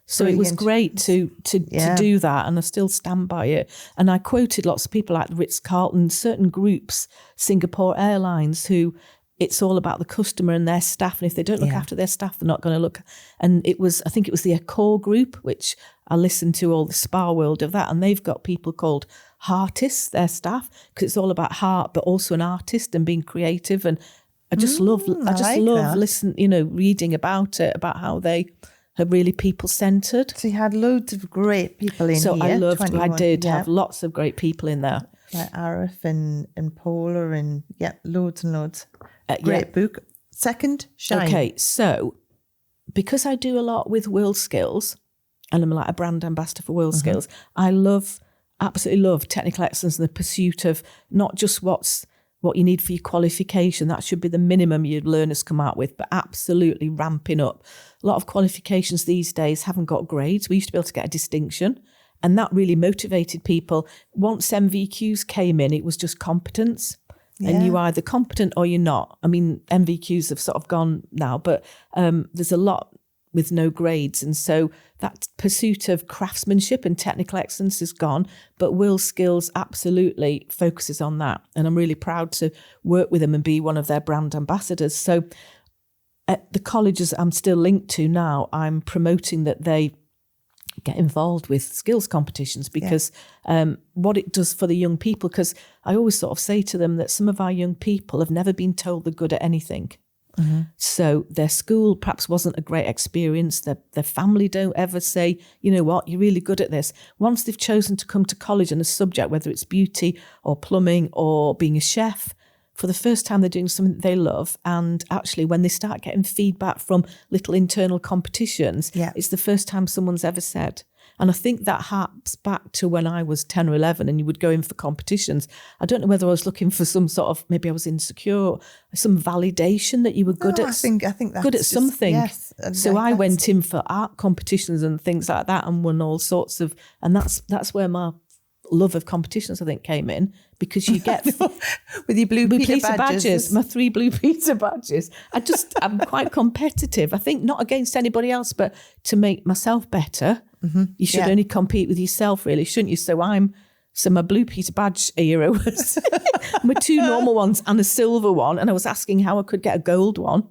So it was great to do that, and I still stand by it. And I quoted lots of people like Ritz-Carlton, certain groups, Singapore Airlines, who it's all about the customer and their staff. And if they don't look after their staff, they're not going to look. And I think it was the Accor group, which I listened to all the spa world of that. And they've got people called heartists, their staff, because it's all about heart, but also an artist and being creative. And I just love reading about it, about how they are really people-centred. So you had loads of great people in here. So I did have lots of great people in there. Like Arif and Paula and loads and loads. Great book. Second, Shine. Okay, so because I do a lot with World Skills, and I'm like a brand ambassador for World Skills, I absolutely love technical excellence and the pursuit of not just what you need for your qualification. That should be the minimum your learners come out with, but absolutely ramping up. A lot of qualifications these days haven't got grades. We used to be able to get a distinction, And that really motivated people. Once MVQs came in, it was just competence. Yeah. And you're either competent or you're not. I mean, MVQs have sort of gone now, but there's a lot with no grades. And so that pursuit of craftsmanship and technical excellence is gone, but Will Skills absolutely focuses on that. And I'm really proud to work with them and be one of their brand ambassadors. So at the colleges I'm still linked to now, I'm promoting that they get involved with skills competitions, because what it does for the young people, because I always sort of say to them that some of our young people have never been told they're good at anything. Mm-hmm. So their school perhaps wasn't a great experience. Their family don't ever say, you know what, you're really good at this. Once they've chosen to come to college and a subject, whether it's beauty or plumbing or being a chef, for the first time they're doing something they love. And actually when they start getting feedback from little internal competitions, it's the first time someone's ever said. And I think that harps back to when I was 10 or 11 and you would go in for competitions. I don't know whether I was looking for some sort of, maybe I was insecure, some validation that you were good at. I think that's good at something. Yes, so I went in for art competitions and things like that and won all sorts of, and that's where my love of competitions, I think, came in, because you get with your blue Peter badges, my 3 blue Peter badges. I'm quite competitive. I think not against anybody else, but to make myself better. Mm-hmm. You should only compete with yourself, really, shouldn't you? So my blue Peter badge era was my 2 normal ones and a silver one, and I was asking how I could get a gold one.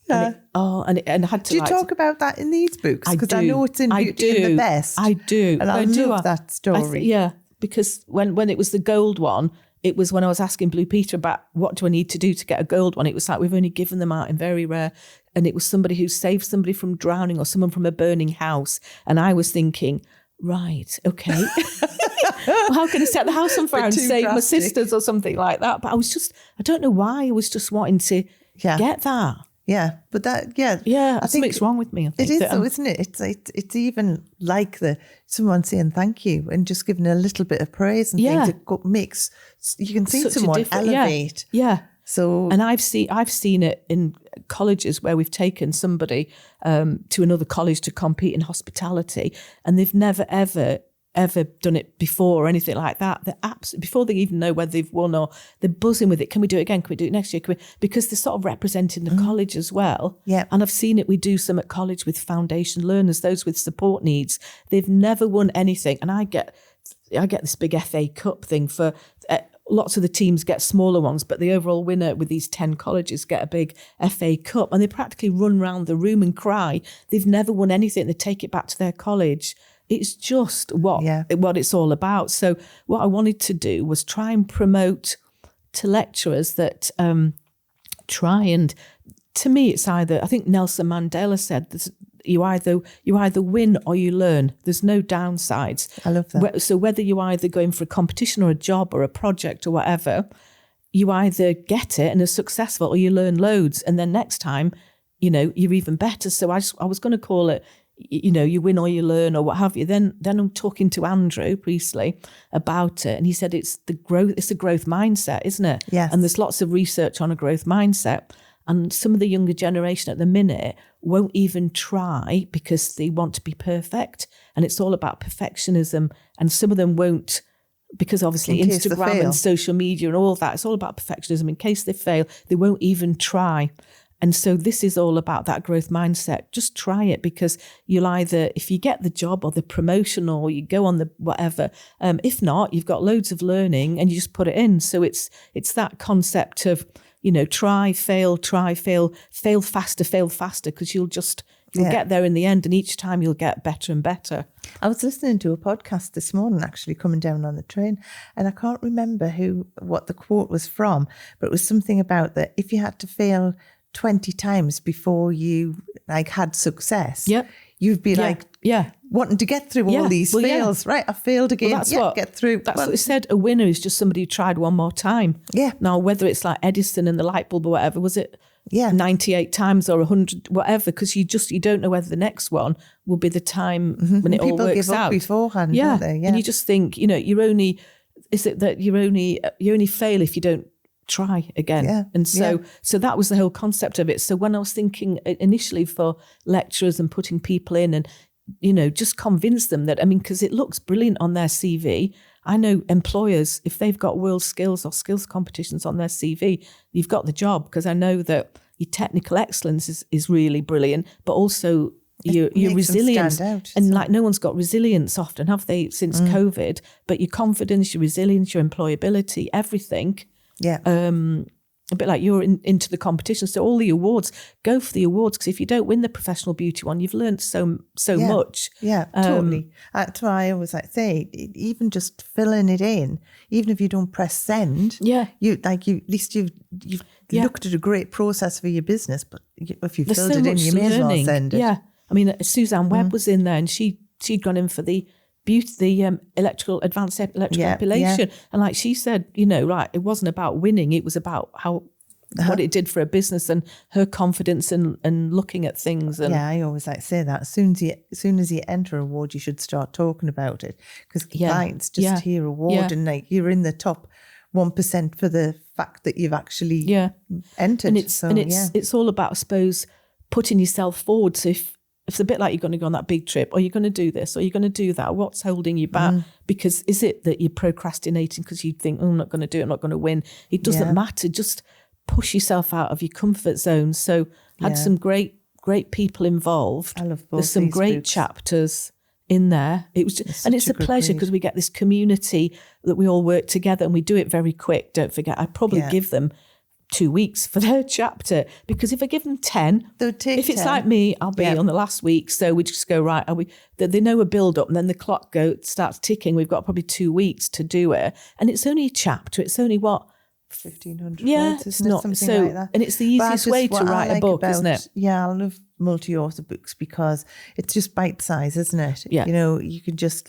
And I had to. Do you talk about that in these books? Because I know it's in Beauty and the Best. I do, and I love that story. Because when it was the gold one, it was when I was asking Blue Peter about what do I need to do to get a gold one. It was like, we've only given them out in very rare. And it was somebody who saved somebody from drowning or someone from a burning house. And I was thinking, right, okay. Well, how can I set the house on fire and save my sisters or something like that? But I don't know why, I was just wanting to get that. Yeah, but I think something's wrong with me. I think it is, though, isn't it? It's even like someone saying thank you and just giving a little bit of praise and things. It makes you can see someone elevate. Yeah. So, and I've seen it in colleges where we've taken somebody to another college to compete in hospitality, and they've never ever done it before or anything like that. They're before they even know whether they've won, or they're buzzing with it. Can we do it again? Can we do it next year? Because they're sort of representing the college as well. Yeah. And I've seen it. We do some at college with foundation learners, those with support needs. They've never won anything. And I get this big FA Cup thing for lots of the teams get smaller ones, but the overall winner with these 10 colleges get a big FA Cup, and they practically run around the room and cry. They've never won anything. They take it back to their college. It's just what it's all about. So what I wanted to do was try and promote to lecturers that try and, to me, it's either, I think Nelson Mandela said, you either win or you learn. There's no downsides. I love that. So whether you're either going for a competition or a job or a project or whatever, you either get it and are successful or you learn loads. And then next time, you're even better. So I was going to call it, you win or you learn or what have you. Then I'm talking to Andrew Priestley about it, and he said it's a growth mindset, isn't it? Yes. And there's lots of research on a growth mindset. And some of the younger generation at the minute won't even try because they want to be perfect. And it's all about perfectionism. And some of them won't, because obviously Instagram and social media and all that, it's all about perfectionism. In case they fail, they won't even try. And so this is all about that growth mindset. Just try it, because you'll either, if you get the job or the promotion or you go on the whatever, if not, you've got loads of learning and you just put it in. So it's that concept of, try, fail, fail faster, because you'll get there in the end, and each time you'll get better and better. I was listening to a podcast this morning, actually, coming down on the train, and I can't remember what the quote was from, but it was something about that if you had to fail 20 times before you had success, you'd be wanting to get through all these fails. Right, I failed again. Well, get through. That's what it said. A winner is just somebody who tried one more time. Yeah. Now, whether it's like Edison and the light bulb or whatever, was it 98 times or 100, whatever, because you don't know whether the next one will be the time when it all works out. People give up beforehand, don't they? Yeah. And you just think, you only fail if you don't try again. Yeah. And so that was the whole concept of it. So when I was thinking initially for lecturers and putting people in, and just convince them that, because it looks brilliant on their CV. I know employers, if they've got world skills or skills competitions on their CV, you've got the job, because I know that your technical excellence is really brilliant, but also your resilience. And like no one's got resilience often, have they, since COVID? But your confidence, your resilience, your employability, everything. Yeah. A bit like you're into the competition. So all the awards, go for the awards, because if you don't win the professional beauty one, you've learned so much. Yeah, totally. That's why I always say, even just filling it in, even if you don't press send, at least you've looked at a great process for your business. But if you filled it in, you may as well send it. Yeah, Suzanne Webb was in there, and she'd gone in for the advanced electrical epilation, and like she said, it wasn't about winning, it was about what it did for a business and her confidence and looking at things. And I always like to say that as soon as you enter a award, you should start talking about it, because clients just hear award and like you're in the top 1% for the fact that you've actually entered. And it's all about, I suppose, putting yourself forward. So if it's a bit like you're going to go on that big trip, or you're going to do this, or you're going to do that, what's holding you back? Because is it that you're procrastinating because you think, I'm not going to do it, I'm not going to win? It doesn't matter. Just push yourself out of your comfort zone. So had some great people involved. I love both. There's some great books. chapters in there. It was it's a pleasure, because we get this community that we all work together, and we do it very quick. Don't forget, I probably give them 2 weeks for their chapter, because if I give them 10, if it's 10. Like me, I'll be on the last week. So we just go, right, they know a build up, and then the clock starts ticking. We've got probably 2 weeks to do it. And it's only a chapter. It's only 1,500 words, isn't it? Something like that. And it's the easiest way to write a book, isn't it? Yeah, I love multi-author books because it's just bite-size, isn't it? Yeah. You can just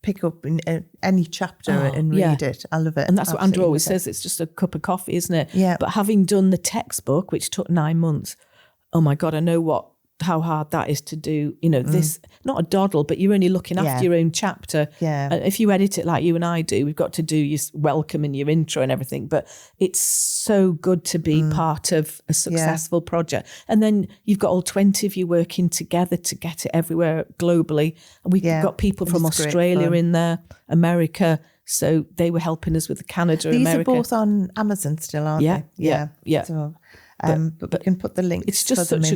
pick up in any chapter and read it. I love it. And that's what Andrew always says, it's just a cup of coffee, isn't it? Yeah. But having done the textbook, which took 9 months, oh my God, I know how hard that is to do, this, not a doddle, but you're only looking after your own chapter. Yeah. If you edit it like you and I do, we've got to do your welcome and your intro and everything, but it's so good to be part of a successful project. And then you've got all 20 of you working together to get it everywhere globally. And we've got people from Australia in there, America. So they were helping us with the Canada, These America. These are both on Amazon still, aren't they? Yeah. So, but we can put the links. It's just such a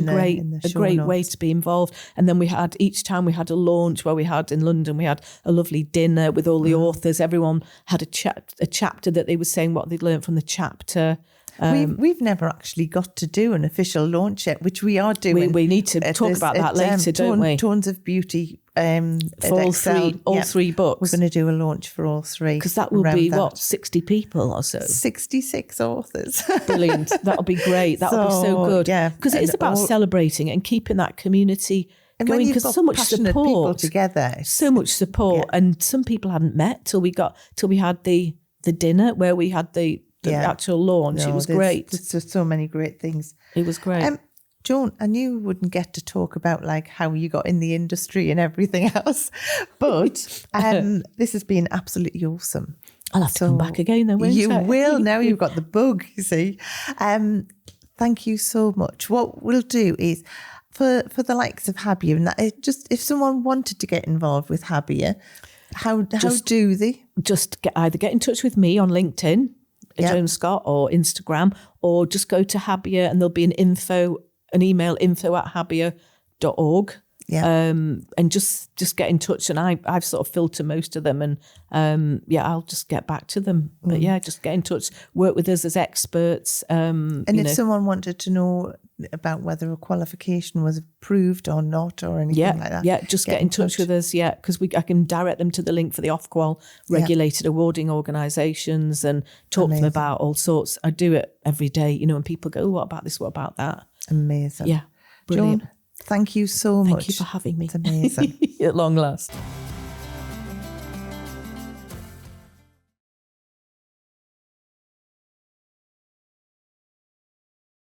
great way to be involved. And then each time we had a launch where we had in London, we had a lovely dinner with all the authors. Everyone had a chapter that they were saying what they'd learned from the chapter. We've never actually got to do an official launch yet, which we are doing. We need to talk about that later, don't we? Tones of Beauty. For all three books. We're going to do a launch for all three. Because that will be, 60 people or so? 66 authors. Brilliant. That'll be great. That'll be so good. Yeah. Because it is about celebrating and keeping that community going, because so much support. People together. So much support. Yeah. And some people hadn't met till we had the dinner where we had the actual launch. It was great. There's just so many great things. It was great. Joan, I knew we wouldn't get to talk about how you got in the industry and everything else, but this has been absolutely awesome. I'll have to come back again then, won't you? You will, now you've got the bug, you see. Thank you so much. What we'll do is, for the likes of Habia, and that, if someone wanted to get involved with Habia, how do they? Just either get in touch with me on LinkedIn, Joan Scott, or Instagram, or just go to Habia and there'll be an email info@habia.org. And just get in touch, and I've sort of filtered most of them, and I'll just get back to them. But just get in touch, work with us as experts. And if someone wanted to know about whether a qualification was approved or not, or anything like that, just get in touch with us. Because I can direct them to the link for the Ofqual regulated awarding organisations and talk to them about all sorts. I do it every day, and people go, what about this? What about that? Amazing. Yeah, brilliant. Joan, thank you so much. Thank you for having me. It's amazing. At long last.